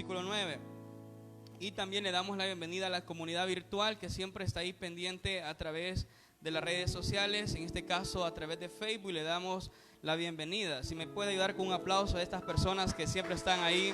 versículo 9. Y también le damos la bienvenida a la comunidad virtual que siempre está ahí pendiente a través de las redes sociales, en este caso a través de Facebook. Le damos la bienvenida. Si me puede ayudar con un aplauso a estas personas que siempre están ahí.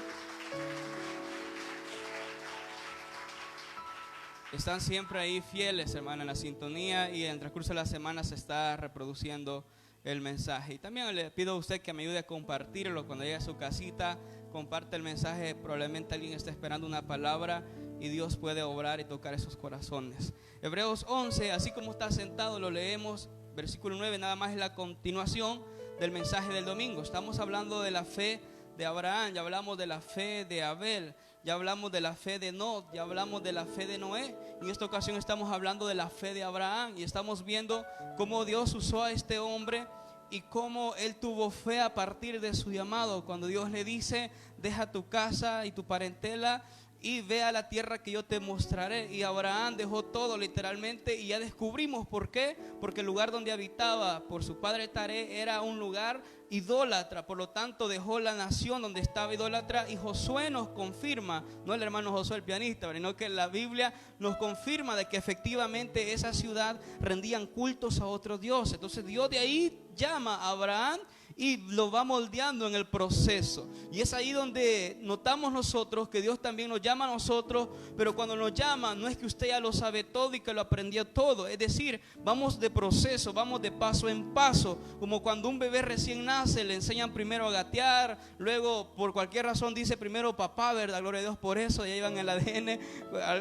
Están siempre ahí fieles, hermano, en la sintonía, y en el transcurso de la semana se está reproduciendo el mensaje. Y también le pido a usted que me ayude a compartirlo cuando llegue a su casita. Comparte el mensaje, probablemente alguien está esperando una palabra y Dios puede obrar y tocar esos corazones. Hebreos 11, así como está sentado, lo leemos. Versículo 9, nada más es la continuación del mensaje del domingo. Estamos hablando de la fe de Abraham, ya hablamos de la fe de Abel, ya hablamos de la fe de Not, ya hablamos de la fe de Noé. En esta ocasión estamos hablando de la fe de Abraham y estamos viendo cómo Dios usó a este hombre y cómo él tuvo fe a partir de su llamado. Cuando Dios le dice: deja tu casa y tu parentela y ve a la tierra que yo te mostraré. Y Abraham dejó todo literalmente, y ya descubrimos por qué. Porque el lugar donde habitaba por su padre Taré era un lugar idólatra, por lo tanto dejó la nación donde estaba idólatra. Y Josué nos confirma, no el hermano Josué el pianista, sino que la Biblia nos confirma de que efectivamente esa ciudad rendían cultos a otros dioses. Entonces Dios de ahí llama a Abraham y lo va moldeando en el proceso. Y es ahí donde notamos nosotros que Dios también nos llama a nosotros. Pero cuando nos llama, no es que usted ya lo sabe todo y que lo aprendió todo. Es decir, vamos de proceso, vamos de paso en paso. Como cuando un bebé recién nace, le enseñan primero a gatear, luego por cualquier razón dice primero papá, ¿verdad? Gloria a Dios por eso, ya llevan el ADN.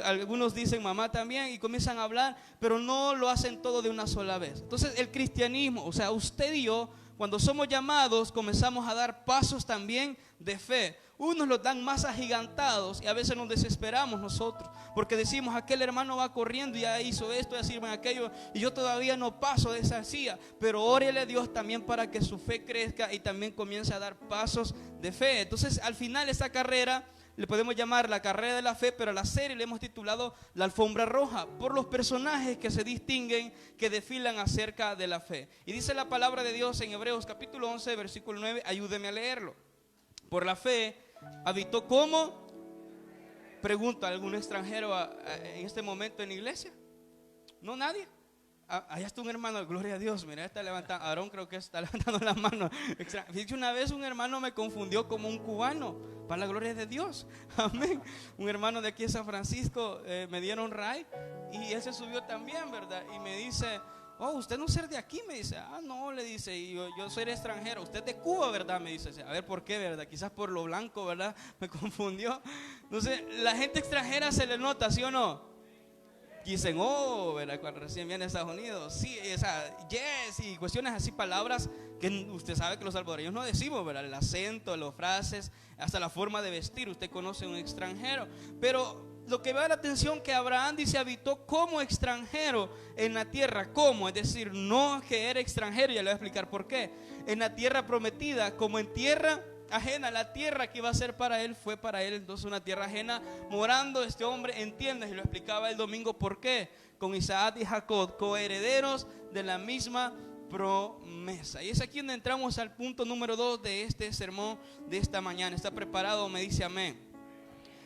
Algunos dicen mamá también y comienzan a hablar, pero no lo hacen todo de una sola vez. Entonces el cristianismo, o sea, usted y yo, cuando somos llamados, comenzamos a dar pasos también de fe. Unos los dan más agigantados y a veces nos desesperamos nosotros, porque decimos: aquel hermano va corriendo y ya hizo esto, ya sirve aquello, y yo todavía no paso de esa silla. Pero órele a Dios también para que su fe crezca y también comience a dar pasos de fe. Entonces al final esta carrera le podemos llamar la carrera de la fe, pero a la serie le hemos titulado la alfombra roja, por los personajes que se distinguen, que desfilan acerca de la fe. Y dice la palabra de Dios en Hebreos capítulo 11, versículo 9, ayúdeme a leerlo. Por la fe habitó como, pregunta, ¿algún extranjero en este momento en la iglesia? No, nadie. Allá está un hermano, gloria a Dios, mira, está levantando, Aarón creo que está levantando la mano. Fíjate, una vez un hermano me confundió como un cubano, para la gloria de Dios, amén. Un hermano de aquí de San Francisco, me dieron ray y él se subió también, ¿verdad? Y me dice: oh, usted no es de aquí, me dice. Ah, no, le dice, y yo soy extranjero. Usted es de Cuba, ¿verdad? Me dice. A ver, ¿por qué, verdad? Quizás por lo blanco, ¿verdad? Me confundió. Entonces, la gente extranjera se le nota, ¿sí o no? Dicen: oh, ¿verdad? Cuando recién viene a Estados Unidos, sí, yes, y cuestiones así, palabras que usted sabe que los salvadoreños no decimos, ¿verdad? El acento, las frases, hasta la forma de vestir. Usted conoce a un extranjero, pero lo que va a la atención que Abraham dice: habitó como extranjero en la tierra. ¿Cómo? Es decir, no que era extranjero, ya le voy a explicar por qué. En la tierra prometida, como en tierra ajena. La tierra que iba a ser para él fue para él entonces una tierra ajena, morando este hombre en tiendas. Y lo explicaba el domingo por qué, con Isaac y Jacob, coherederos de la misma promesa. Y es aquí donde entramos al punto número 2 de este sermón de esta mañana. ¿Está preparado? Me dice amén.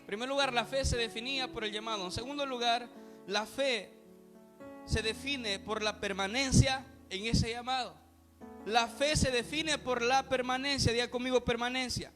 En primer lugar, la fe se definía por el llamado. En segundo lugar, la fe se define por la permanencia en ese llamado. La fe se define por la permanencia. Diga conmigo: permanencia.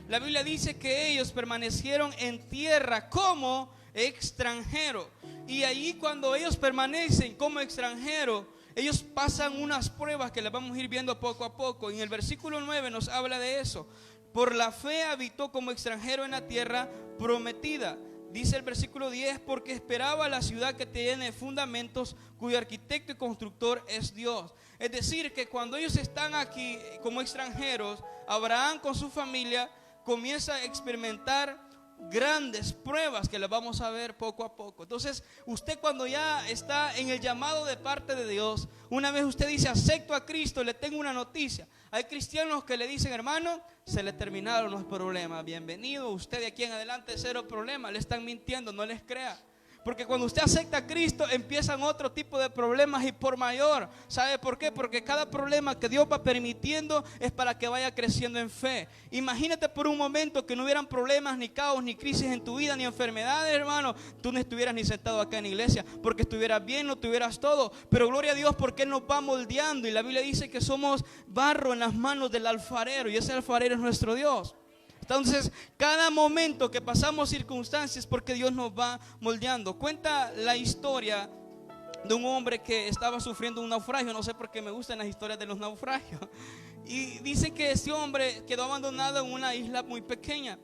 La Biblia dice que ellos permanecieron en tierra como extranjeros. Y allí, cuando ellos permanecen como extranjeros, ellos pasan unas pruebas que las vamos a ir viendo poco a poco. En el versículo 9 nos habla de eso. Por la fe habitó como extranjero en la tierra prometida. Dice el versículo 10: porque esperaba la ciudad que tiene fundamentos, cuyo arquitecto y constructor es Dios. Es decir, que cuando ellos están aquí como extranjeros, Abraham con su familia comienza a experimentar grandes pruebas que las vamos a ver poco a poco. Entonces, usted cuando ya está en el llamado de parte de Dios, una vez usted dice: acepto a Cristo, le tengo una noticia. Hay cristianos que le dicen: hermano, se le terminaron los problemas, bienvenido, usted de aquí en adelante cero problema. Le están mintiendo, no les crea. Porque cuando usted acepta a Cristo, empiezan otro tipo de problemas y por mayor. ¿Sabe por qué? Porque cada problema que Dios va permitiendo es para que vaya creciendo en fe. Imagínate por un momento que no hubieran problemas, ni caos, ni crisis en tu vida, ni enfermedades, hermano. Tú no estuvieras ni sentado acá en la iglesia, porque estuvieras bien, no tuvieras todo. Pero gloria a Dios porque Él nos va moldeando. Y la Biblia dice que somos barro en las manos del alfarero, y ese alfarero es nuestro Dios. Entonces, cada momento que pasamos circunstancias, porque Dios nos va moldeando. Cuenta la historia de un hombre que estaba sufriendo un naufragio. No sé por qué me gustan las historias de los naufragios. Y dice que este hombre quedó abandonado en una isla muy pequeña.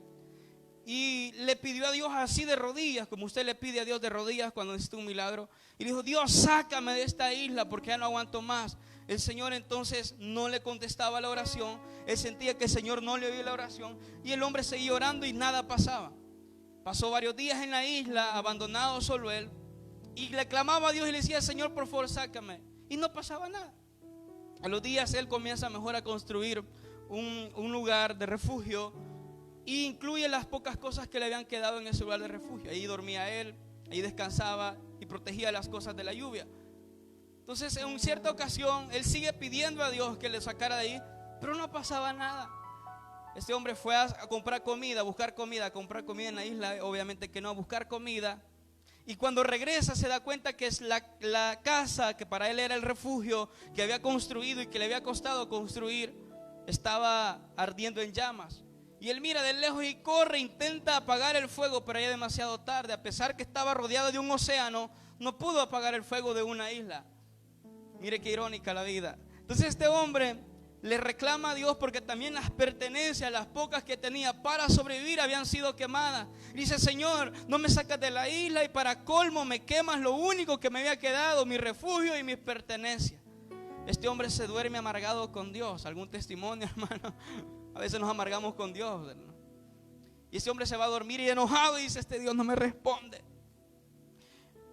Y le pidió a Dios así de rodillas, como usted le pide a Dios de rodillas cuando necesita un milagro. Y dijo: Dios, sácame de esta isla porque ya no aguanto más. El Señor entonces no le contestaba la oración. Él sentía que el Señor no le oía la oración. Y el hombre seguía orando y nada pasaba. Pasó varios días en la isla, abandonado solo él. Y le clamaba a Dios y le decía: Señor, por favor, sácame. Y no pasaba nada. A los días él comienza mejor a construir un lugar de refugio. Y incluye las pocas cosas que le habían quedado en ese lugar de refugio. Ahí dormía él, ahí descansaba y protegía las cosas de la lluvia. Entonces, en cierta ocasión, él sigue pidiendo a Dios que le sacara de ahí, pero no pasaba nada. Este hombre fue a comprar comida, a buscar comida, a comprar comida en la isla, obviamente que no, a buscar comida. Y cuando regresa se da cuenta que es la casa que para él era el refugio que había construido y que le había costado construir, estaba ardiendo en llamas. Y él mira de lejos y corre, intenta apagar el fuego, pero ya es demasiado tarde. A pesar que estaba rodeado de un océano, no pudo apagar el fuego de una isla. Mire qué irónica la vida. Entonces este hombre le reclama a Dios porque también las pertenencias, las pocas que tenía para sobrevivir, habían sido quemadas. Dice: Señor, no me sacas de la isla y para colmo me quemas lo único que me había quedado, mi refugio y mis pertenencias. Este hombre se duerme amargado con Dios. ¿Algún testimonio, hermano? A veces nos amargamos con Dios, ¿no? Y ese hombre se va a dormir y enojado y dice: este Dios no me responde.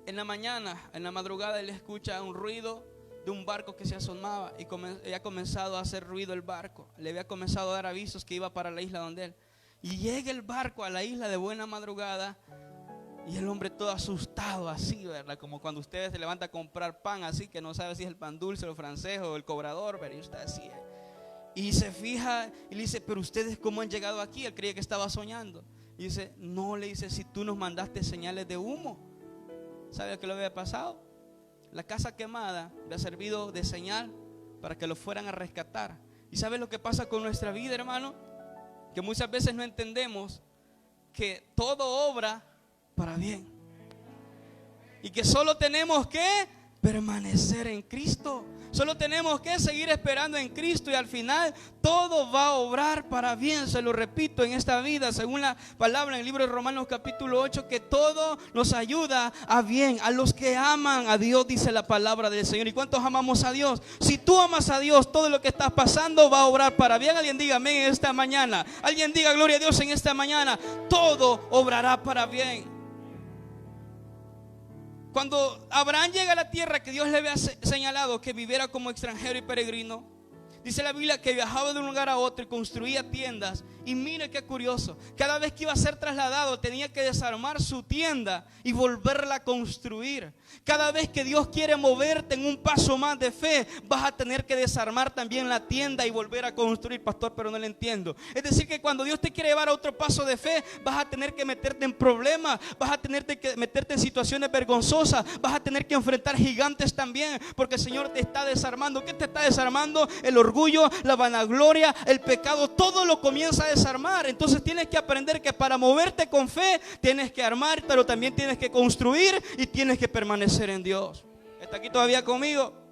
En la mañana, en la madrugada, él escucha un ruido de un barco que se asomaba y había comenzado a hacer ruido el barco. Le había comenzado a dar avisos que iba para la isla donde él. Y llega el barco a la isla de buena madrugada y el hombre todo asustado así, ¿verdad? Como cuando ustedes se levantan a comprar pan así, que no sabe si es el pan dulce o el francés o el cobrador, pero usted así es. Y se fija y le dice: pero ustedes ¿cómo han llegado aquí? Él creía que estaba soñando. Y dice: no, le dice, si tú nos mandaste señales de humo. ¿Sabe qué le había pasado? La casa quemada le ha servido de señal para que lo fueran a rescatar. ¿Y sabe lo que pasa con nuestra vida, hermano? Que muchas veces no entendemos que todo obra para bien. Y que solo tenemos que permanecer en Cristo. Solo tenemos que seguir esperando en Cristo y al final todo va a obrar para bien. Se lo repito, en esta vida, según la palabra en el libro de Romanos capítulo 8, que todo nos ayuda a bien. A los que aman a Dios, dice la palabra del Señor. ¿Y cuántos amamos a Dios? Si tú amas a Dios, todo lo que estás pasando va a obrar para bien. Alguien diga amén en esta mañana. Alguien diga gloria a Dios en esta mañana. Todo obrará para bien. Cuando Abraham llega a la tierra que Dios le había señalado que viviera como extranjero y peregrino, dice la Biblia que viajaba de un lugar a otro y construía tiendas. Y mire qué curioso, cada vez que iba a ser trasladado tenía que desarmar su tienda y volverla a construir. Cada vez que Dios quiere moverte en un paso más de fe, vas a tener que desarmar también la tienda y volver a construir. Pastor, pero no le entiendo. Es decir, que cuando Dios te quiere llevar a otro paso de fe, vas a tener que meterte en problemas, vas a tener que meterte en situaciones vergonzosas, vas a tener que enfrentar gigantes también, porque el Señor te está desarmando. ¿Qué te está desarmando? El orgullo, la vanagloria, el pecado, todo lo comienza a desarmar. Entonces tienes que aprender que para moverte con fe tienes que armar, pero también tienes que construir y tienes que permanecer en Dios. ¿Está aquí todavía conmigo?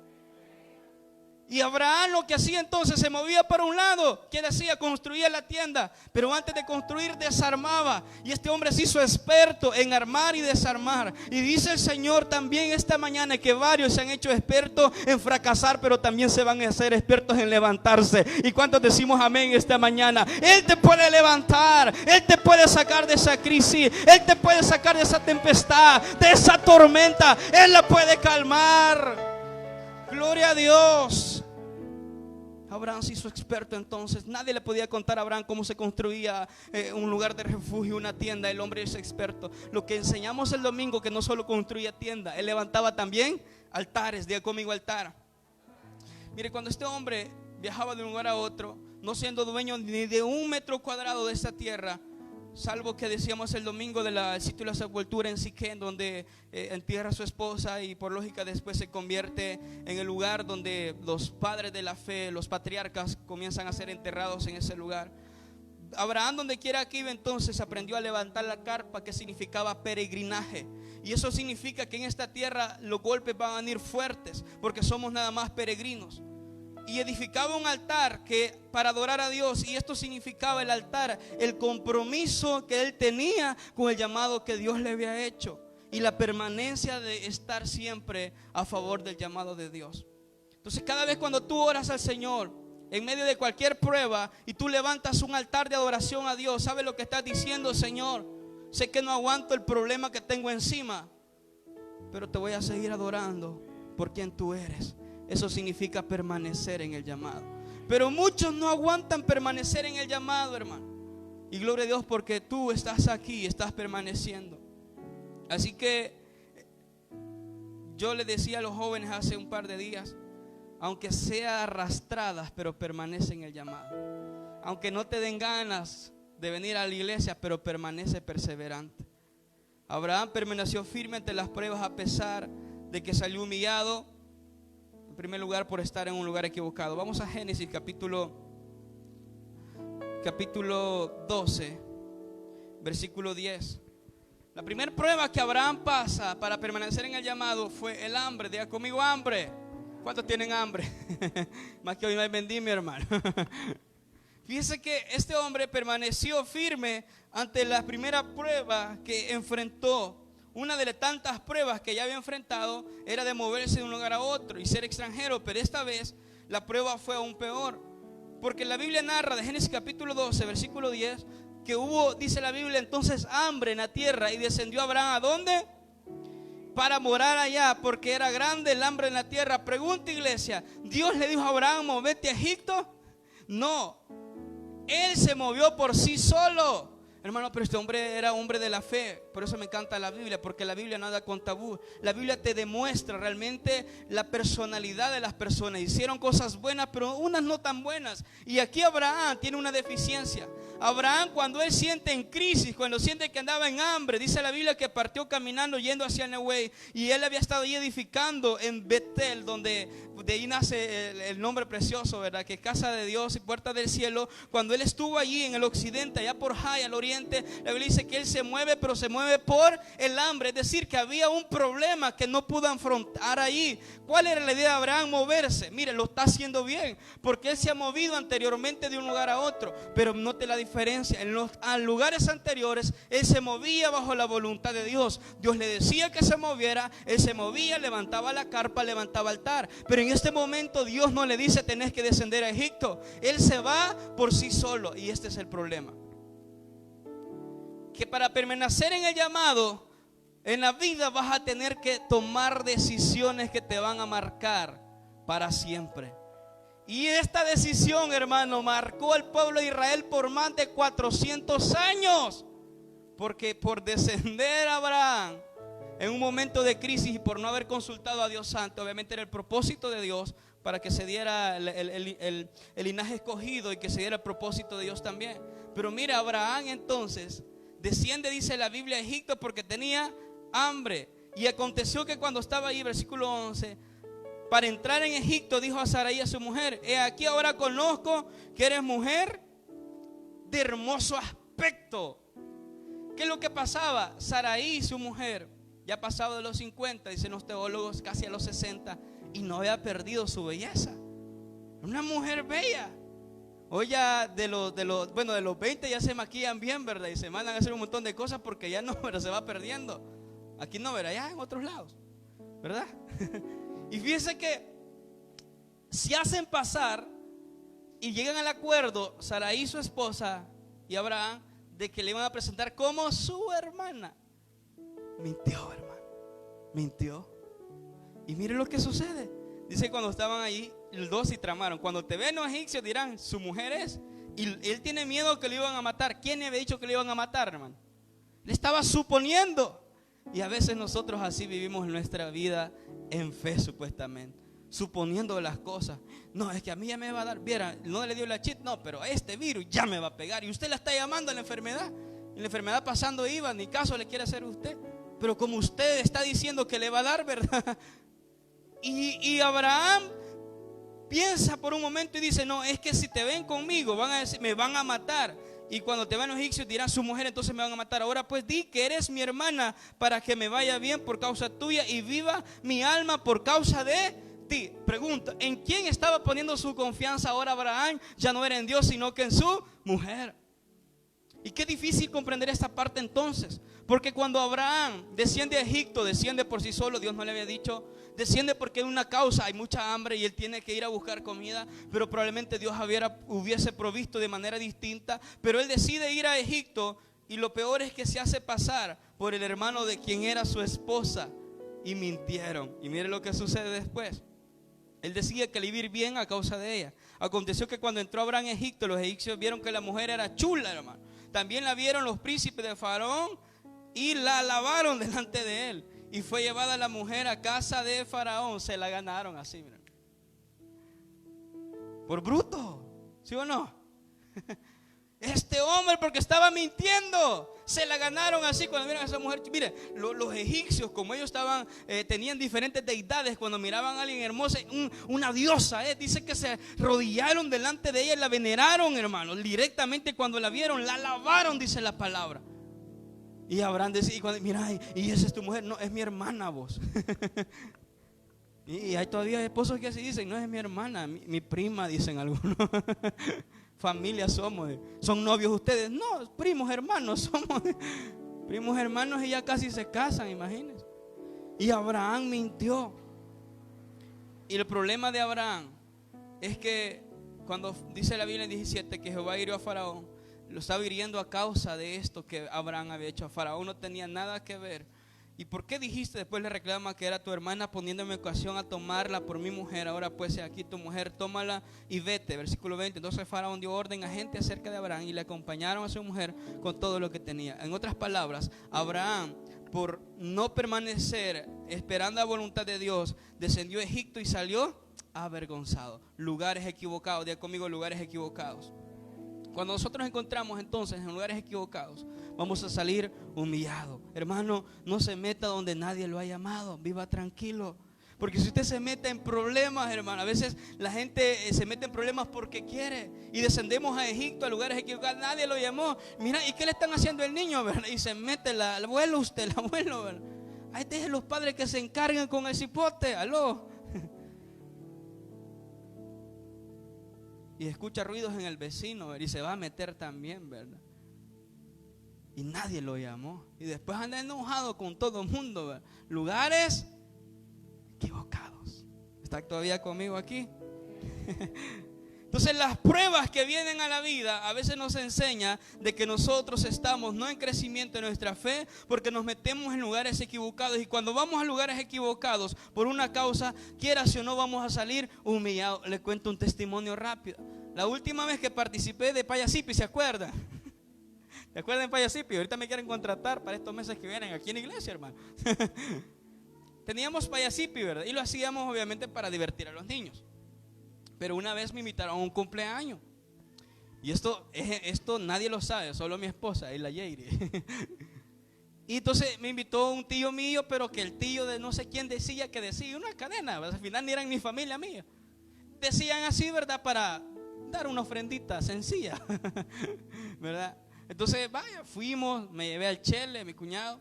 Y Abraham lo que hacía entonces, se movía para un lado. ¿Qué decía? Construía la tienda, pero antes de construir desarmaba. Y este hombre se hizo experto en armar y desarmar. Y dice el Señor también esta mañana que varios se han hecho expertos en fracasar, pero también se van a hacer expertos en levantarse. ¿Y cuántos decimos amén esta mañana? Él te puede levantar, Él te puede sacar de esa crisis, Él te puede sacar de esa tempestad, de esa tormenta. Él la puede calmar. Gloria a Dios. Abraham se hizo experto entonces. Nadie le podía contar a Abraham cómo se construía un lugar de refugio, una tienda. El hombre es experto. Lo que enseñamos el domingo, que no solo construía tienda, él levantaba también altares. Diga conmigo, altar. Mire, cuando este hombre viajaba de un lugar a otro, no siendo dueño ni de 1 metro cuadrado de esta tierra, salvo que decíamos el domingo del sitio de la sepultura en Siquén, donde entierra a su esposa y por lógica después se convierte en el lugar donde los padres de la fe, los patriarcas, comienzan a ser enterrados en ese lugar. Abraham, donde quiera que iba, entonces aprendió a levantar la carpa, que significaba peregrinaje. Y eso significa que en esta tierra los golpes van a venir fuertes, porque somos nada más peregrinos. Y edificaba un altar para adorar a Dios. Y esto significaba el altar, el compromiso que él tenía con el llamado que Dios le había hecho, y la permanencia de estar siempre a favor del llamado de Dios. Entonces cada vez cuando tú oras al Señor en medio de cualquier prueba y tú levantas un altar de adoración a Dios, ¿sabes lo que estás diciendo? Señor, sé que no aguanto el problema que tengo encima, pero te voy a seguir adorando por quien tú eres. Eso significa permanecer en el llamado. Pero muchos no aguantan permanecer en el llamado, hermano. Y gloria a Dios porque tú estás aquí, estás permaneciendo. Así que yo le decía a los jóvenes hace un par de días, aunque sea arrastradas, pero permanece en el llamado. Aunque no te den ganas de venir a la iglesia, pero permanece perseverante. Abraham permaneció firme ante las pruebas a pesar de que salió humillado. En primer lugar, por estar en un lugar equivocado. Vamos a Génesis capítulo 12, versículo 10. La primera prueba que Abraham pasa para permanecer en el llamado fue el hambre. Diga conmigo, hambre. ¿Cuántos tienen hambre? Más que hoy no hay vendimia, hermano. Fíjese que este hombre permaneció firme ante la primera prueba que enfrentó. Una de las tantas pruebas que ya había enfrentado era de moverse de un lugar a otro y ser extranjero, pero esta vez la prueba fue aún peor, porque la Biblia narra de Génesis capítulo 12, versículo 10, que hubo, dice la Biblia, entonces hambre en la tierra, y descendió Abraham ¿a dónde? Para morar allá, porque era grande el hambre en la tierra. Pregunta, iglesia, ¿Dios le dijo a Abraham movete a Egipto? No, él se movió por sí solo. Hermano, pero este hombre era hombre de la fe. Por eso me encanta la Biblia, porque la Biblia no anda con tabú. La Biblia te demuestra realmente la personalidad de las personas. Hicieron cosas buenas, pero unas no tan buenas. Y aquí Abraham tiene una deficiencia. Abraham, cuando él siente en crisis, cuando siente que andaba en hambre, dice la Biblia que partió caminando yendo hacia Nehuey. Y él había estado ahí edificando en Betel, donde de ahí nace el nombre precioso, ¿verdad? Que casa de Dios y puerta del cielo. Cuando él estuvo allí en el occidente, allá por Jai, al oriente, la Biblia dice que él se mueve, pero se mueve por el hambre. Es decir, que había un problema que no pudo afrontar ahí. ¿Cuál era la idea de Abraham? Moverse. Mire, lo está haciendo bien, porque él se ha movido anteriormente de un lugar a otro. Pero note la diferencia. En los lugares anteriores, él se movía bajo la voluntad de Dios. Dios le decía que se moviera, él se movía, levantaba la carpa, levantaba altar. Pero en este momento Dios no le dice tenés que descender a Egipto. Él se va por sí solo. Y este es el problema, que para permanecer en el llamado en la vida vas a tener que tomar decisiones que te van a marcar para siempre. Y esta decisión, hermano, marcó al pueblo de Israel por más de 400 años. Porque por descender a Abraham en un momento de crisis y por no haber consultado a Dios Santo, obviamente era el propósito de Dios para que se diera el linaje escogido y que se diera el propósito de Dios también. Pero mira, Abraham entonces desciende, dice la Biblia, a Egipto porque tenía hambre. Y aconteció que cuando estaba ahí, versículo 11, para entrar en Egipto dijo a Sarai, a su mujer: he aquí ahora conozco que eres mujer de hermoso aspecto. ¿Qué es lo que pasaba? Sarai, su mujer, ya pasado de los 50, dicen los teólogos, casi a los 60, y no había perdido su belleza. Una mujer bella. Hoy ya de los 20 ya se maquillan bien, ¿verdad? Y se mandan a hacer un montón de cosas porque ya no, pero se va perdiendo. Aquí no, ¿verdad? Ya en otros lados, ¿verdad? Y fíjense que se hacen pasar y llegan al acuerdo, Sarai, su esposa, y Abraham, de que le iban a presentar como su hermana. Mintió, hermano. Mintió. Y mire lo que sucede. Dice cuando estaban ahí, los dos y tramaron. Cuando te ven los egipcios dirán, su mujer es. Y él tiene miedo que lo iban a matar. ¿Quién le había dicho que lo iban a matar, hermano? Le estaba suponiendo. Y a veces nosotros así vivimos nuestra vida en fe, supuestamente, suponiendo las cosas. No, es que a mí ya me va a dar. Viera, no le dio la chit, no, pero a este virus ya me va a pegar. Y usted la está llamando a la enfermedad. Y la enfermedad pasando iba, ni caso le quiere hacer usted. Pero como usted está diciendo que le va a dar, ¿verdad? Y Abraham piensa por un momento y dice, no, es que si te ven conmigo van a decir, me van a matar. Y cuando te ven los egipcios dirán, su mujer, entonces me van a matar. Ahora pues di que eres mi hermana para que me vaya bien por causa tuya y viva mi alma por causa de ti. Pregunta, ¿en quién estaba poniendo su confianza ahora Abraham? Ya no era en Dios, sino que en su mujer. Y qué difícil comprender esta parte entonces, porque cuando Abraham desciende a Egipto, desciende por sí solo. Dios no le había dicho, desciende porque hay una causa, hay mucha hambre y él tiene que ir a buscar comida, pero probablemente Dios hubiese provisto de manera distinta. Pero él decide ir a Egipto y lo peor es que se hace pasar por el hermano de quien era su esposa y mintieron. Y mire lo que sucede después. Él decía que le iba a ir bien a causa de ella. Aconteció que cuando entró Abraham en Egipto, los egipcios vieron que la mujer era chula, hermano. También la vieron los príncipes de Faraón y la alabaron delante de él. Y fue llevada la mujer a casa de Faraón. Se la ganaron así, miren. Por bruto, ¿sí o no? Este hombre, porque estaba mintiendo, se la ganaron así cuando vieron a esa mujer. Mire, los egipcios, como ellos tenían diferentes deidades, cuando miraban a alguien hermosa, una diosa, dice que se arrodillaron delante de ella y la veneraron, hermanos. Directamente cuando la vieron, la alabaron, dice la palabra. Y Abraham decía, mira, y esa es tu mujer. No, es mi hermana, vos. Y hay todavía esposos que así dicen, no es mi hermana, mi prima, dicen algunos. Familia somos. ¿Son novios ustedes? No, primos hermanos somos. Primos hermanos y ya casi se casan, imagínense. Y Abraham mintió. Y el problema de Abraham es que cuando dice la Biblia en 17 que Jehová hirió a Faraón, lo estaba hiriendo a causa de esto que Abraham había hecho. A Faraón no tenía nada que ver. ¿Y por qué dijiste? Después le reclama que era tu hermana, poniéndome ocasión a tomarla por mi mujer. Ahora pues aquí tu mujer, tómala y vete. Versículo 20. Entonces Faraón dio orden a gente acerca de Abraham y le acompañaron a su mujer con todo lo que tenía. En otras palabras, Abraham, por no permanecer esperando la voluntad de Dios, descendió a Egipto y salió avergonzado. Lugares equivocados, diga conmigo, lugares equivocados. Cuando nosotros nos encontramos entonces en lugares equivocados, vamos a salir humillados. Hermano, no se meta donde nadie lo ha llamado. Viva tranquilo. Porque si usted se mete en problemas, hermano, a veces la gente se mete en problemas porque quiere. Y descendemos a Egipto, a lugares equivocados. Nadie lo llamó. Mira, ¿y qué le están haciendo al niño, verdad? Y se mete el abuelo, el abuelo, ¿verdad? Ahí dejen los padres que se encarguen con el cipote. Aló. Y escucha ruidos en el vecino, ¿verdad? Y se va a meter también, ¿verdad? Y nadie lo llamó. Y después anda enojado con todo el mundo, ¿verdad? Lugares equivocados. ¿Está todavía conmigo aquí? Entonces las pruebas que vienen a la vida a veces nos enseñan de que nosotros estamos no en crecimiento en nuestra fe porque nos metemos en lugares equivocados. Y cuando vamos a lugares equivocados por una causa, quieras o no, vamos a salir humillados. Le cuento un testimonio rápido. La última vez que participé de Payasipi, ¿se acuerdan? ¿Se acuerdan de Payasipi? Ahorita me quieren contratar para estos meses que vienen aquí en la iglesia, hermano. Teníamos Payasipi, ¿verdad? Y lo hacíamos obviamente para divertir a los niños. Pero una vez me invitaron a un cumpleaños. Y esto nadie lo sabe, solo mi esposa y la Yeiri. Y entonces me invitó un tío mío, pero que el tío de no sé quién decía una cadena, al final ni eran mi familia mía. Decían así, ¿verdad? Para dar una ofrendita sencilla, ¿verdad? Entonces, vaya, fuimos, me llevé al Chele, mi cuñado.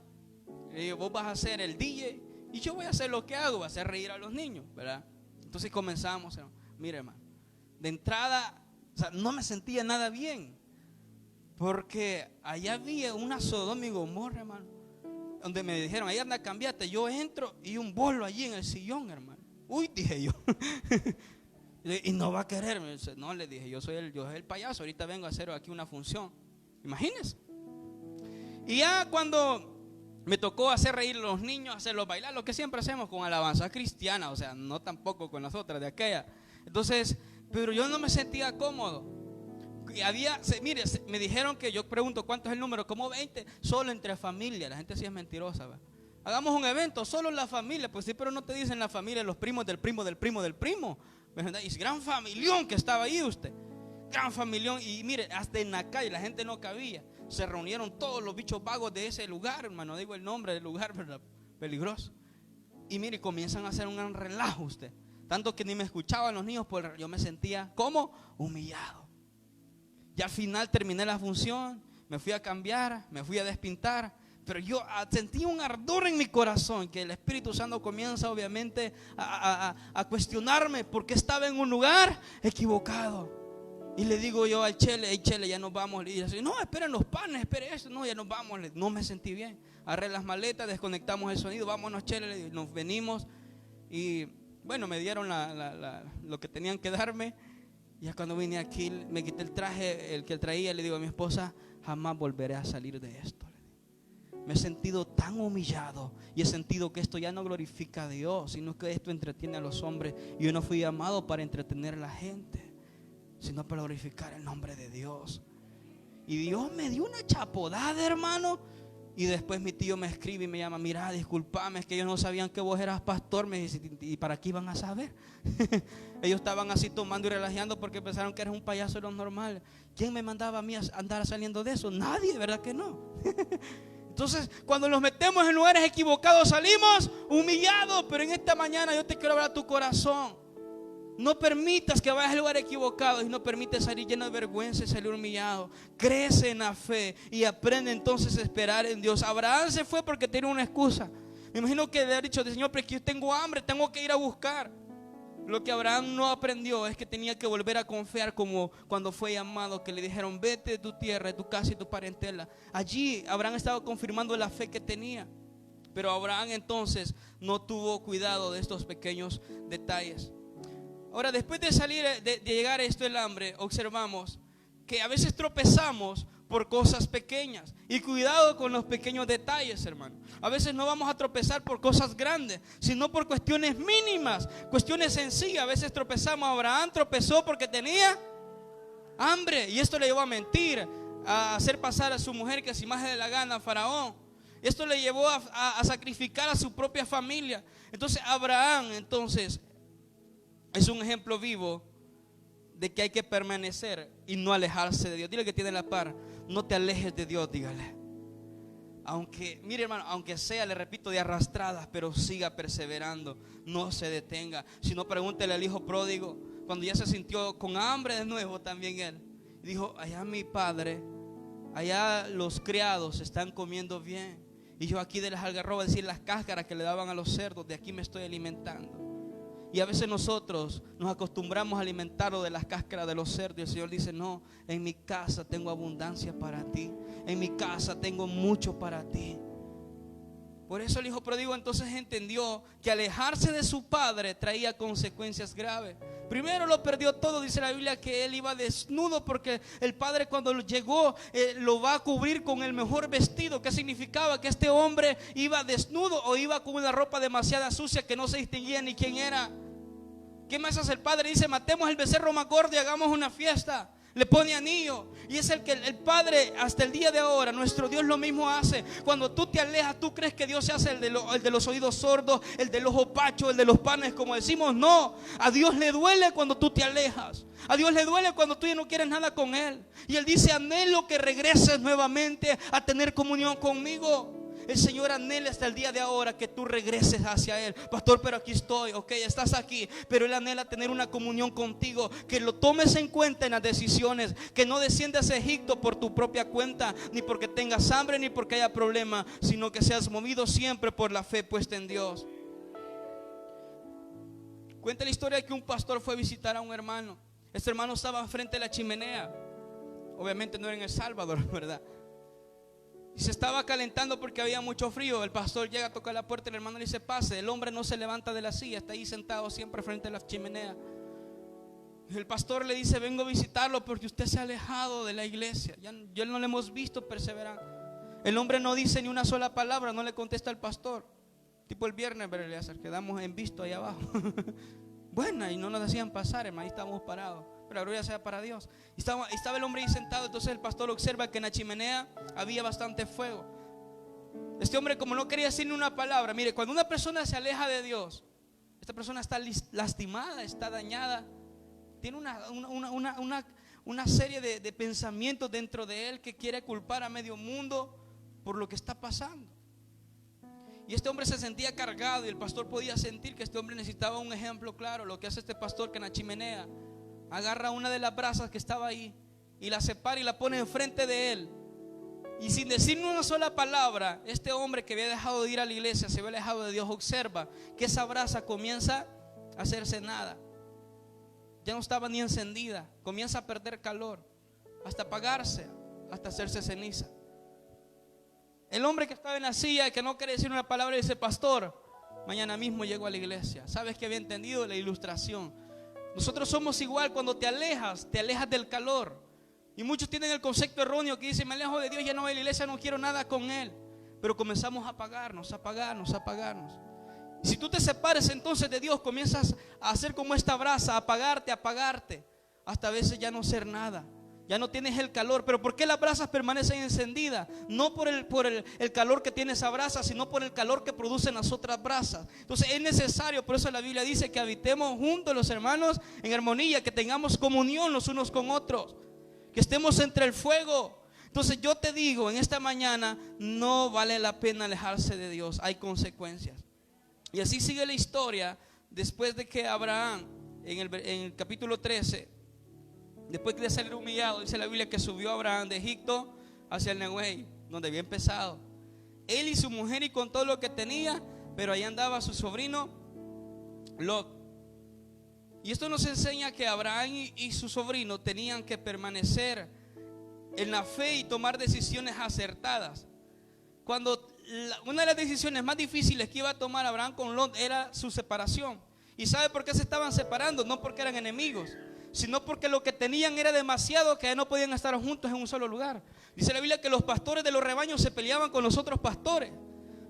Le digo, vos vas a ser el DJ y yo voy a hacer lo que hago, voy a hacer reír a los niños, ¿verdad? Entonces comenzamos, mire, hermano, de entrada, o sea, no me sentía nada bien, porque allá había una Sodoma y Gomorra, hermano, donde me dijeron, ahí anda, cambiate. Yo entro y un bolo allí en el sillón, hermano. Uy, dije yo. Y no va a quererme. No, le dije, yo soy el payaso, ahorita vengo a hacer aquí una función. Imagínense. Y ya cuando Me tocó hacer reír a los niños, hacerlos bailar, lo que siempre hacemos con alabanza cristiana, o sea, no tampoco con las otras de aquella. Entonces, pero yo no me sentía cómodo. Y mire, me dijeron que yo pregunto cuánto es el número, como 20, solo entre familia. La gente sí es mentirosa, ¿verdad? Hagamos un evento, solo la familia. Pues sí, pero no te dicen la familia, los primos del primo del primo del primo, ¿verdad? Y es gran familión que estaba ahí usted. Gran familión. Y mire, hasta en la calle la gente no cabía. Se reunieron todos los bichos vagos de ese lugar, hermano. Digo el nombre del lugar, ¿verdad? Peligroso. Y mire, comienzan a hacer un gran relajo usted. Tanto que ni me escuchaban los niños, pues yo me sentía como humillado. Y al final terminé la función, me fui a cambiar, me fui a despintar. Pero yo sentí un ardor en mi corazón, que el Espíritu Santo comienza obviamente a cuestionarme porque estaba en un lugar equivocado. Y le digo yo al Chele, hey Chele, ya nos vamos. Y dice, no, esperen los panes, esperen eso. No, ya nos vamos. No me sentí bien. Agarré las maletas, desconectamos el sonido. Vámonos, Chele, nos venimos. Y bueno, me dieron lo que tenían que darme. Ya cuando vine aquí, me quité el traje, el que traía. Le digo a mi esposa, jamás volveré a salir de esto. Me he sentido tan humillado y he sentido que esto ya no glorifica a Dios, sino que esto entretiene a los hombres. Y yo no fui llamado para entretener a la gente, sino para glorificar el nombre de Dios. Y Dios me dio una chapodada, hermano. Y después mi tío me escribe y me llama, mira, discúlpame, es que ellos no sabían que vos eras pastor. Me dice, ¿y para qué iban a saber? Ellos estaban así tomando y relajando porque pensaron que eras un payaso de lo normal. ¿Quién me mandaba a mí a andar saliendo de eso? Nadie, ¿verdad que no? Entonces, cuando nos metemos en lugares equivocados, salimos humillados. Pero en esta mañana yo te quiero hablar a tu corazón. No permitas que vayas al lugar equivocado y no permites salir lleno de vergüenza y salir humillado. Crece en la fe y aprende entonces a esperar en Dios. Abraham se fue porque tenía una excusa. Me imagino que le ha dicho, Señor, pero es que yo tengo hambre, tengo que ir a buscar. Lo que Abraham no aprendió es que tenía que volver a confiar, como cuando fue llamado, que le dijeron, vete de tu tierra, de tu casa y tu parentela. Allí Abraham estaba confirmando la fe que tenía. Pero Abraham entonces no tuvo cuidado de estos pequeños detalles. Ahora, después de salir, de llegar a esto el hambre, observamos que a veces tropezamos por cosas pequeñas. Y cuidado con los pequeños detalles, hermano. A veces no vamos a tropezar por cosas grandes, sino por cuestiones mínimas, cuestiones sencillas. A veces tropezamos. Abraham tropezó porque tenía hambre, y esto le llevó a mentir, a hacer pasar a su mujer que se imagen de la gana a Faraón. Esto le llevó a sacrificar a su propia familia. Entonces Abraham entonces es un ejemplo vivo de que hay que permanecer y no alejarse de Dios. Dile que tiene la par, no te alejes de Dios, dígale. Aunque, mire hermano, aunque sea, le repito, de arrastradas, pero siga perseverando, no se detenga. Si no, pregúntele al hijo pródigo, cuando ya se sintió con hambre de nuevo también él. Dijo, allá mi padre, allá los criados están comiendo bien. Y yo aquí de las algarrobas, es decir, las cáscaras que le daban a los cerdos, de aquí me estoy alimentando. Y a veces nosotros nos acostumbramos a alimentarnos de las cáscaras de los cerdos. Y el Señor dice, no, en mi casa tengo abundancia para ti. En mi casa tengo mucho para ti. Por eso el hijo pródigo entonces entendió que alejarse de su padre traía consecuencias graves. Primero lo perdió todo, dice la Biblia que él iba desnudo porque el padre cuando llegó lo va a cubrir con el mejor vestido. ¿Qué significaba? Que este hombre iba desnudo o iba con una ropa demasiado sucia que no se distinguía ni quién era. ¿Qué más hace el padre? Dice, matemos el becerro más gordo y hagamos una fiesta. Le pone anillo. Y es el que el Padre hasta el día de ahora, nuestro Dios lo mismo hace. Cuando tú te alejas, tú crees que Dios se hace el de los oídos sordos, el del ojo pacho, el de los panes, como decimos. No, a Dios le duele cuando tú te alejas. A Dios le duele cuando tú ya no quieres nada con Él. Y Él dice, anhelo que regreses nuevamente a tener comunión conmigo. El Señor anhela hasta el día de ahora que tú regreses hacia Él. Pastor, pero aquí estoy, ok, estás aquí, pero Él anhela tener una comunión contigo. Que lo tomes en cuenta en las decisiones. Que no desciendas a Egipto por tu propia cuenta, ni porque tengas hambre, ni porque haya problema, sino que seas movido siempre por la fe puesta en Dios. Cuenta la historia de que un pastor fue a visitar a un hermano. Este hermano estaba frente a la chimenea. Obviamente no era en El Salvador, ¿verdad? Y se estaba calentando porque había mucho frío. El pastor llega a tocar la puerta y el hermano le dice, pase. El hombre no se levanta de la silla, está ahí sentado siempre frente a la chimenea. El pastor le dice, vengo a visitarlo porque usted se ha alejado de la iglesia. Ya no le hemos visto perseverar. El hombre no dice ni una sola palabra, no le contesta al pastor. Tipo el viernes, pero Eleazar, quedamos en visto ahí abajo. Bueno, y no nos hacían pasar, hermano, ahí estábamos parados. Pero la gloria sea para Dios. Estaba el hombre ahí sentado, entonces el pastor observa que en la chimenea había bastante fuego. Este hombre, como no quería decir ni una palabra, mire, cuando una persona se aleja de Dios, esta persona está lastimada, está dañada, tiene una serie de pensamientos dentro de él que quiere culpar a medio mundo por lo que está pasando. Y este hombre se sentía cargado y el pastor podía sentir que este hombre necesitaba un ejemplo claro. Lo que hace este pastor, que en la chimenea agarra una de las brasas que estaba ahí y la separa y la pone enfrente de él. Y sin decir ni una sola palabra, este hombre que había dejado de ir a la iglesia, se había alejado de Dios, observa que esa brasa comienza a hacerse nada. Ya no estaba ni encendida, comienza a perder calor, hasta apagarse, hasta hacerse ceniza. El hombre que estaba en la silla, que no quiere decir una palabra, dice: pastor, mañana mismo llego a la iglesia. ¿Sabes que había entendido la ilustración? Nosotros somos igual, cuando te alejas del calor. Y muchos tienen el concepto erróneo que dice: me alejo de Dios, ya no voy a la iglesia, no quiero nada con Él. Pero comenzamos a apagarnos. Y si tú te separes entonces de Dios, comienzas a hacer como esta brasa, a apagarte, hasta a veces ya no ser nada. Ya no tienes el calor. Pero ¿por qué las brasas permanecen encendidas? No por el calor que tiene esa brasa, sino por el calor que producen las otras brasas. Entonces es necesario, por eso la Biblia dice que habitemos juntos los hermanos en armonía, que tengamos comunión los unos con otros, que estemos entre el fuego. Entonces yo te digo en esta mañana, no vale la pena alejarse de Dios, hay consecuencias. Y así sigue la historia. Después de que Abraham, en el capítulo 13, después de ser humillado, dice la Biblia que subió Abraham de Egipto hacia el Neguey, donde había empezado. Él y su mujer y con todo lo que tenía, pero ahí andaba su sobrino Lot. Y esto nos enseña que Abraham y su sobrino tenían que permanecer en la fe y tomar decisiones acertadas. Cuando una de las decisiones más difíciles que iba a tomar Abraham con Lot era su separación. ¿Y sabe por qué se estaban separando? No porque eran enemigos, sino porque lo que tenían era demasiado, que ya no podían estar juntos en un solo lugar. Dice la Biblia que los pastores de los rebaños se peleaban con los otros pastores.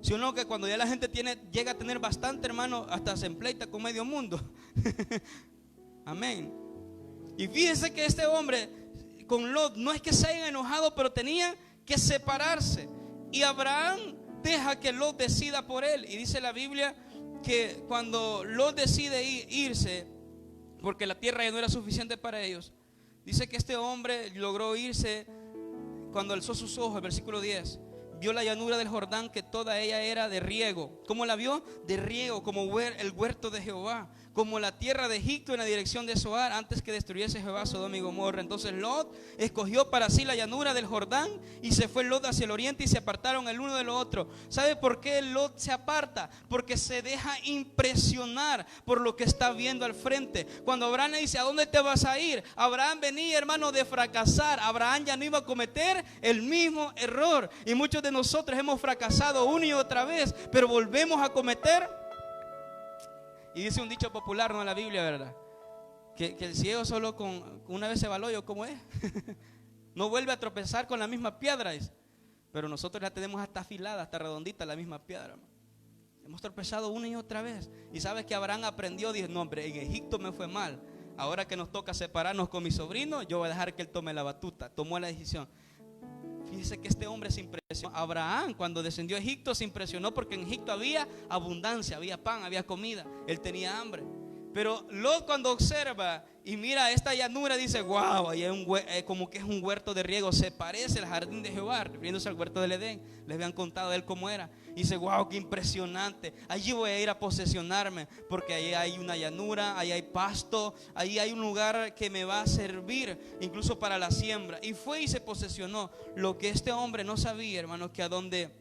Si o no, que cuando ya la gente llega a tener bastante, hermano, hasta se empleita con medio mundo. Amén. Y fíjense que este hombre con Lot no es que se hayan enojado, pero tenían que separarse. Y Abraham deja que Lot decida por él. Y dice la Biblia que cuando Lot decide irse, porque la tierra ya no era suficiente para ellos, dice que este hombre logró irse cuando alzó sus ojos. El versículo 10: vio la llanura del Jordán, que toda ella era de riego. ¿Cómo la vio? De riego, como el huerto de Jehová, como la tierra de Egipto en la dirección de Zoar, antes que destruyese Jehová Sodoma y Gomorra. Entonces Lot escogió para sí la llanura del Jordán, y se fue Lot hacia el oriente, y se apartaron el uno del otro. ¿Sabe por qué Lot se aparta? Porque se deja impresionar por lo que está viendo al frente. Cuando Abraham le dice: ¿a dónde te vas a ir? Abraham venía, hermano, de fracasar. Abraham ya no iba a cometer el mismo error. Y muchos de nosotros hemos fracasado una y otra vez, pero volvemos a cometer. Y dice un dicho popular, no en la Biblia, ¿verdad? Que el ciego solo con una vez se va al hoyo, ¿cómo es? No vuelve a tropezar con la misma piedra. Pero nosotros la tenemos hasta afilada, hasta redondita la misma piedra. Hemos tropezado una y otra vez. Y sabes que Abraham aprendió, dijo: no, hombre, en Egipto me fue mal. Ahora que nos toca separarnos con mi sobrino, yo voy a dejar que él tome la batuta. Tomó la decisión. Fíjese que este hombre se impresionó. Abraham, cuando descendió a Egipto, se impresionó porque en Egipto había abundancia, había pan, había comida. Él tenía hambre. Pero Lot, cuando observa y mira esta llanura, dice: wow, ahí hay como que es un huerto de riego. Se parece al jardín de Jehová, refiriéndose al huerto del Edén. Les habían contado a él cómo era. Y dice: wow, qué impresionante. Allí voy a ir a posesionarme, porque ahí hay una llanura, ahí hay pasto, ahí hay un lugar que me va a servir incluso para la siembra. Y fue y se posesionó. Lo que este hombre no sabía, hermanos, que a donde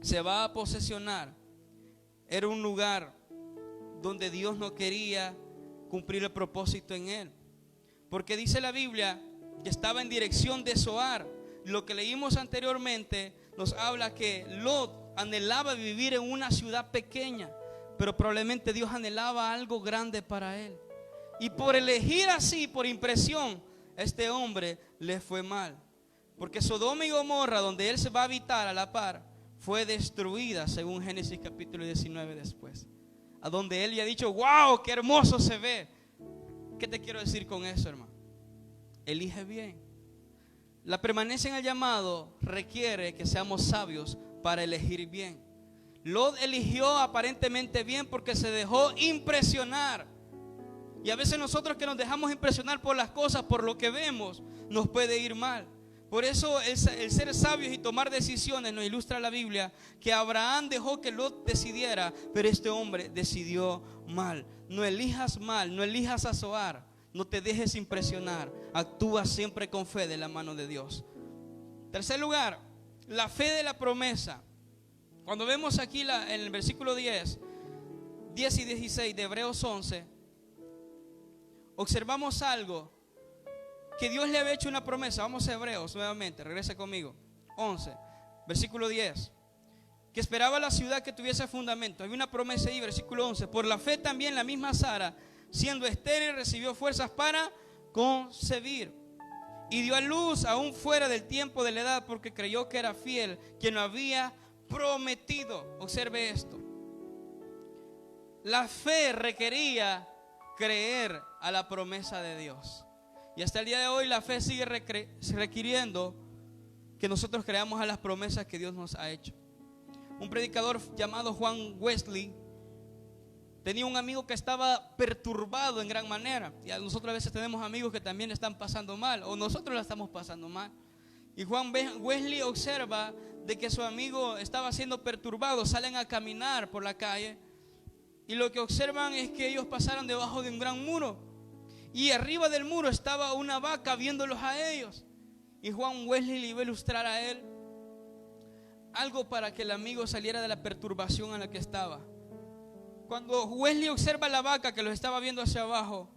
se va a posesionar era un lugar donde Dios no quería cumplir el propósito en él. Porque dice la Biblia que estaba en dirección de Zoar. Lo que leímos anteriormente nos habla que Lot anhelaba vivir en una ciudad pequeña, pero probablemente Dios anhelaba algo grande para él. Y por elegir así, por impresión, a este hombre le fue mal. Porque Sodoma y Gomorra, donde él se va a habitar a la par, fue destruida según Génesis capítulo 19 después. A donde él ya ha dicho, wow, qué hermoso se ve. ¿Qué te quiero decir con eso, hermano? Elige bien. La permanencia en el llamado requiere que seamos sabios para elegir bien. Lot eligió aparentemente bien porque se dejó impresionar. Y a veces nosotros que nos dejamos impresionar por las cosas, por lo que vemos, nos puede ir mal. Por eso el ser sabios y tomar decisiones nos ilustra la Biblia que Abraham dejó que Lot decidiera, pero este hombre decidió mal. No elijas mal, no elijas a Zoar, no te dejes impresionar, actúa siempre con fe de la mano de Dios. Tercer lugar, la fe de la promesa. Cuando vemos aquí en el versículo 10 y 16 de Hebreos 11, observamos algo. Que Dios le había hecho una promesa. Vamos a Hebreos nuevamente, regrese conmigo. 11, versículo 10. Que esperaba la ciudad que tuviese fundamento. Había una promesa ahí, versículo 11. Por la fe también la misma Sara, siendo estéril, recibió fuerzas para concebir. Y dio a luz aún fuera del tiempo de la edad, porque creyó que era fiel quien lo había prometido. Observe esto. La fe requería creer a la promesa de Dios. Y hasta el día de hoy la fe sigue requiriendo que nosotros creamos a las promesas que Dios nos ha hecho. Un predicador llamado Juan Wesley tenía un amigo que estaba perturbado en gran manera. Y nosotros a veces tenemos amigos que también están pasando mal, o nosotros la estamos pasando mal. Y Juan Wesley observa de que su amigo estaba siendo perturbado. Salen a caminar por la calle y lo que observan es que ellos pasaron debajo de un gran muro. Y arriba del muro estaba una vaca viéndolos a ellos. Y Juan Wesley le iba a ilustrar a él algo para que el amigo saliera de la perturbación en la que estaba. Cuando Wesley observa a la vaca que los estaba viendo hacia abajo,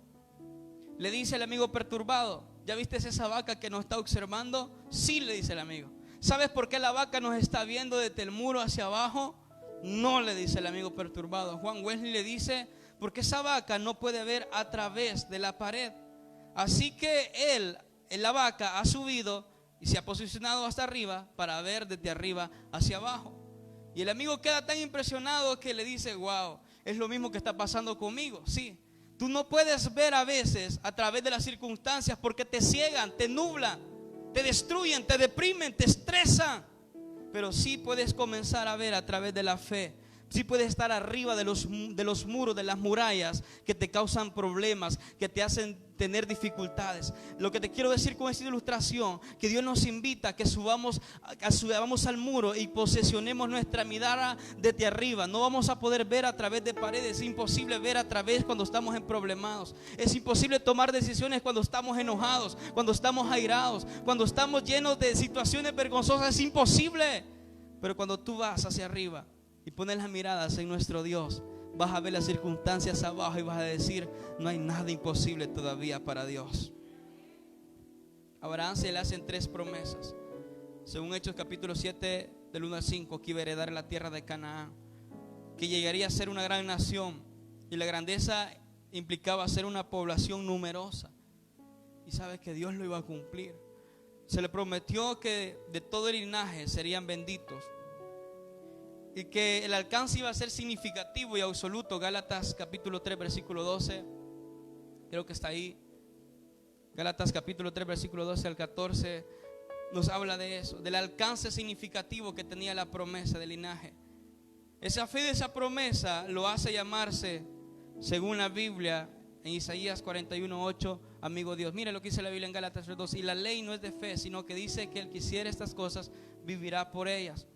le dice al amigo perturbado: ¿ya viste esa vaca que nos está observando? Sí, le dice el amigo. ¿Sabes por qué la vaca nos está viendo desde el muro hacia abajo? No, le dice el amigo perturbado. Juan Wesley le dice: porque esa vaca no puede ver a través de la pared. Así que la vaca ha subido y se ha posicionado hasta arriba para ver desde arriba hacia abajo. Y el amigo queda tan impresionado que le dice: wow, es lo mismo que está pasando conmigo. Sí, tú no puedes ver a veces a través de las circunstancias porque te ciegan, te nublan, te destruyen, te deprimen, te estresan. Pero sí puedes comenzar a ver a través de la fe. Sí puedes estar arriba de los muros, de las murallas que te causan problemas, que te hacen tener dificultades. Lo que te quiero decir con esta ilustración, que Dios nos invita a que subamos al muro y posesionemos nuestra mirada desde arriba. No vamos a poder ver a través de paredes. Es imposible ver a través cuando estamos en problemados. Es imposible tomar decisiones cuando estamos enojados, cuando estamos airados, cuando estamos llenos de situaciones vergonzosas. Es imposible. Pero cuando tú vas hacia arriba y pones las miradas en nuestro Dios, vas a ver las circunstancias abajo y vas a decir: no hay nada imposible todavía para Dios. A Abraham se le hacen 3 promesas. Según Hechos capítulo 7 del 1 al 5, que iba a heredar la tierra de Canaán, que llegaría a ser una gran nación, y la grandeza implicaba ser una población numerosa. Y sabes que Dios lo iba a cumplir. Se le prometió que de todo el linaje serían benditos y que el alcance iba a ser significativo y absoluto. Gálatas capítulo 3 versículo 12, creo que está ahí. Gálatas capítulo 3 versículo 12 al 14 nos habla de eso, del alcance significativo que tenía la promesa del linaje. Esa fe de esa promesa lo hace llamarse, según la Biblia, en Isaías 41:8, amigo Dios. Mira lo que dice la Biblia en Gálatas 3:2. Y la ley no es de fe, sino que dice que el que hiciera estas cosas vivirá por ellas.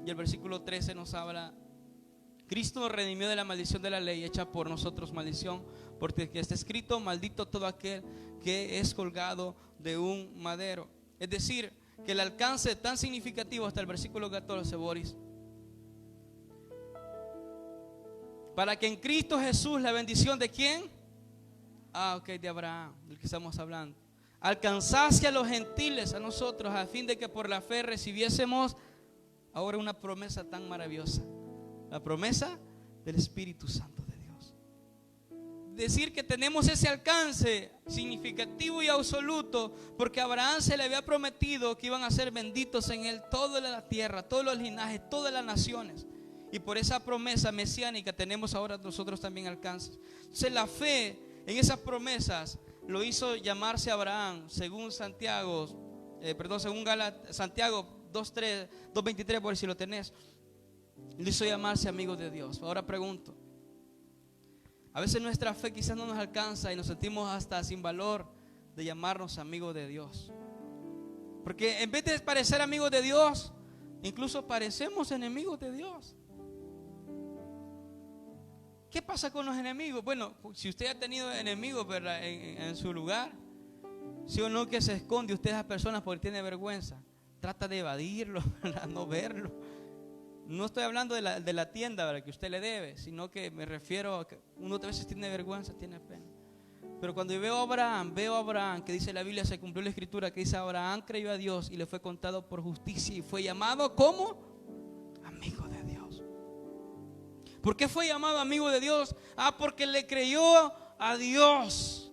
Y el versículo 13 nos habla: Cristo nos redimió de la maldición de la ley, hecha por nosotros maldición, porque está escrito: maldito todo aquel que es colgado de un madero. Es decir, que el alcance tan significativo hasta el versículo 14, Boris, para que en Cristo Jesús la bendición de ¿quién? De Abraham, del que estamos hablando, alcanzase a los gentiles, a nosotros, a fin de que por la fe recibiésemos ahora una promesa tan maravillosa, la promesa del Espíritu Santo de Dios. decir que tenemos ese alcance significativo y absoluto, porque a Abraham se le había prometido que iban a ser benditos en él toda la tierra, todos los linajes, todas las naciones. Y por esa promesa mesiánica tenemos ahora nosotros también alcance. Entonces la fe en esas promesas lo hizo llamarse Abraham, según Santiago, según Santiago 2:23, por si lo tenés, lo hizo llamarse amigo de Dios. Ahora pregunto, a veces nuestra fe quizás no nos alcanza y nos sentimos hasta sin valor de llamarnos amigos de Dios, porque en vez de parecer amigos de Dios, incluso parecemos enemigos de Dios. ¿Qué pasa con los enemigos? Bueno, si usted ha tenido enemigos, ¿verdad?, en su lugar, ¿sí o no que se esconde usted a esas personas porque tiene vergüenza? Trata de evadirlo, ¿verdad?, no verlo. No estoy hablando de la tienda, ¿verdad?, que usted le debe, sino que me refiero a que uno a veces tiene vergüenza, tiene pena. Pero cuando yo veo a Abraham, que dice la Biblia, se cumplió la escritura que dice: Abraham creyó a Dios y le fue contado por justicia y fue llamado como amigo de Dios. ¿Por qué fue llamado amigo de Dios? Porque le creyó a Dios.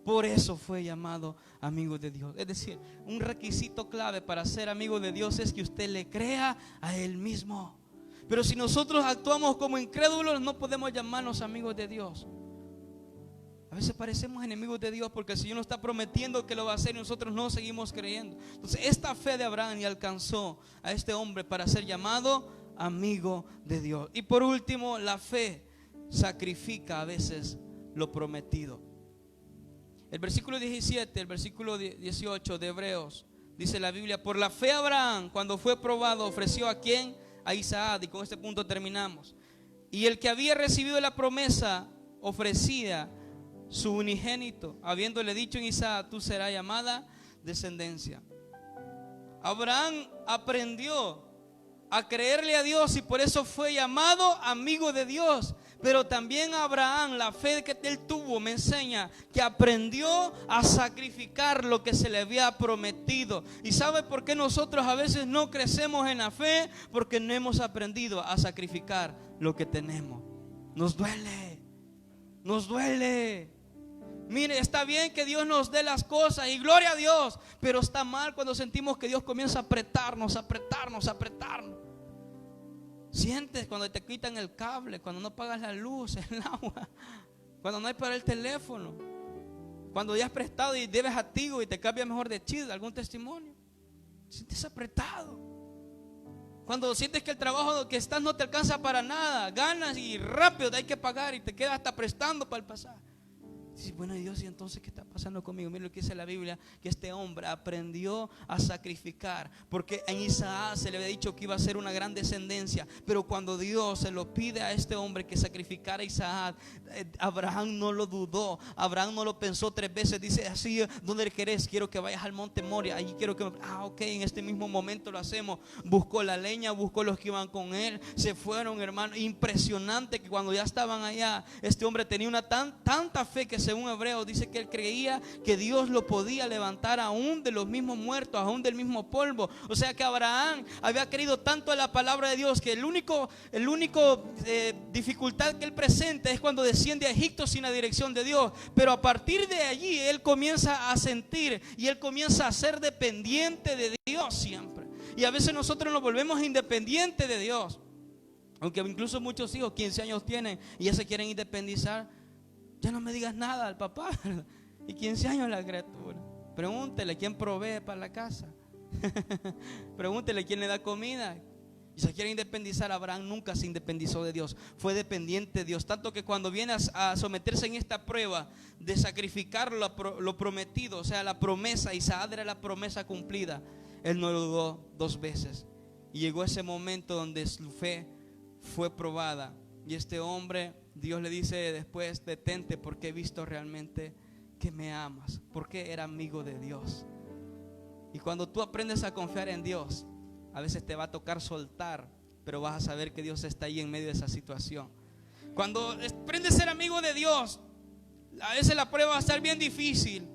Por eso fue llamado amigo de Dios. Es decir, un requisito clave para ser amigo de Dios es que usted le crea a Él mismo. Pero si nosotros actuamos como incrédulos, no podemos llamarnos amigos de Dios. A veces parecemos enemigos de Dios porque el Señor nos está prometiendo que lo va a hacer y nosotros no seguimos creyendo. Entonces esta fe de Abraham y alcanzó a este hombre para ser llamado amigo de Dios. Y por último, la fe sacrifica a veces lo prometido. El versículo 17, el versículo 18 de Hebreos, dice la Biblia: por la fe Abraham, cuando fue probado, ofreció ¿a quién? A Isaac. Y con este punto terminamos. Y el que había recibido la promesa ofrecía su unigénito, habiéndole dicho en Isaac: tú serás llamada descendencia. Abraham aprendió a creerle a Dios y por eso fue llamado amigo de Dios. Pero también Abraham, la fe que él tuvo, me enseña que aprendió a sacrificar lo que se le había prometido. ¿Y sabe por qué nosotros a veces no crecemos en la fe? Porque no hemos aprendido a sacrificar lo que tenemos. Nos duele, nos duele. Mire, está bien que Dios nos dé las cosas y gloria a Dios, pero está mal cuando sentimos que Dios comienza a apretarnos. Sientes cuando te quitan el cable, cuando no pagas la luz, el agua, cuando no hay para el teléfono, cuando ya has prestado y debes a Tigo y te cambia mejor de chip. ¿Algún testimonio? Sientes apretado. Cuando sientes que el trabajo que estás no te alcanza para nada, ganas y rápido hay que pagar y te quedas hasta prestando para el pasaje. Dices: bueno, Dios, ¿y entonces qué está pasando conmigo? Mira lo que dice la Biblia, que este hombre aprendió a sacrificar, porque en Isaac se le había dicho que iba a ser una gran descendencia. Pero cuando Dios se lo pide a este hombre que sacrificara a Isaac, Abraham no lo dudó, Abraham no lo pensó 3 veces. Dice así: ¿dónde querés? Quiero que vayas al monte Moria, allí quiero que... ok, en este mismo momento lo hacemos. Buscó la leña, buscó los que iban con él, se fueron, hermano. Impresionante que cuando ya estaban allá, este hombre tenía una tanta fe que según Hebreos dice que él creía que Dios lo podía levantar aún de los mismos muertos, aún del mismo polvo. O sea que Abraham había creído tanto en la palabra de Dios que el único dificultad que él presenta es cuando desciende a Egipto sin la dirección de Dios. Pero a partir de allí él comienza a sentir y él comienza a ser dependiente de Dios siempre. Y a veces nosotros nos volvemos independientes de Dios. Aunque incluso muchos hijos 15 años tienen y ya se quieren independizar. Ya no me digas nada al papá. Y 15 años la criatura. Pregúntele quién provee para la casa. Pregúntele quién le da comida. Y se quiere independizar. Abraham nunca se independizó de Dios. Fue dependiente de Dios. Tanto que cuando viene a someterse en esta prueba de sacrificar lo prometido, o sea, la promesa, Isaac era la promesa cumplida, él no lo dudó 2 veces. Y llegó ese momento donde su fe fue probada. Y este hombre, Dios le dice después: detente, porque he visto realmente que me amas. Porque era amigo de Dios. Y cuando tú aprendes a confiar en Dios, a veces te va a tocar soltar, pero vas a saber que Dios está ahí en medio de esa situación. Cuando aprendes a ser amigo de Dios, a veces la prueba va a estar bien difícil,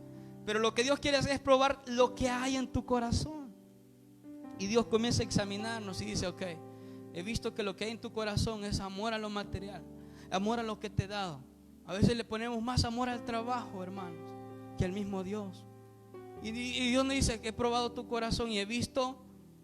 pero lo que Dios quiere hacer es probar lo que hay en tu corazón. Y Dios comienza a examinarnos y dice: ok, he visto que lo que hay en tu corazón es amor a lo material, amor a lo que te he dado. A veces le ponemos más amor al trabajo, hermanos, que al mismo Dios. Y Dios nos dice que he probado tu corazón y he visto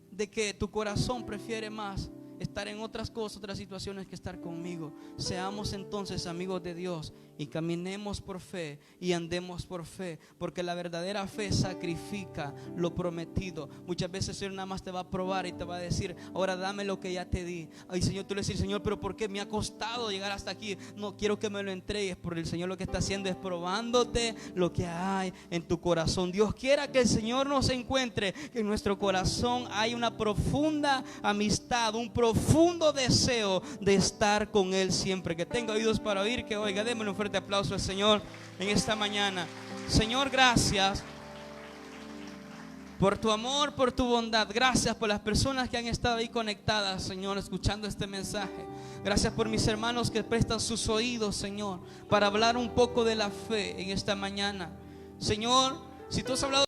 de que tu corazón prefiere más estar en otras cosas, otras situaciones, que estar conmigo. Seamos entonces amigos de Dios y caminemos por fe y andemos por fe, porque la verdadera fe sacrifica lo prometido. Muchas veces el Señor nada más te va a probar y te va a decir: ahora dame lo que ya te di. Ay, Señor, tú le dices: Señor, pero ¿por qué me ha costado llegar hasta aquí? No quiero que me lo entregues, porque el Señor lo que está haciendo es probándote lo que hay en tu corazón. Dios quiera que el Señor nos encuentre, que en nuestro corazón hay una profunda amistad, un profundo deseo de estar con Él siempre. Que tenga oídos para oír, que oiga. Démosle un fuerte aplauso al Señor en esta mañana. Señor, gracias por tu amor, por tu bondad. Gracias por las personas que han estado ahí conectadas, Señor, escuchando este mensaje. Gracias por mis hermanos que prestan sus oídos, Señor, para hablar un poco de la fe en esta mañana. Señor, si tú has hablado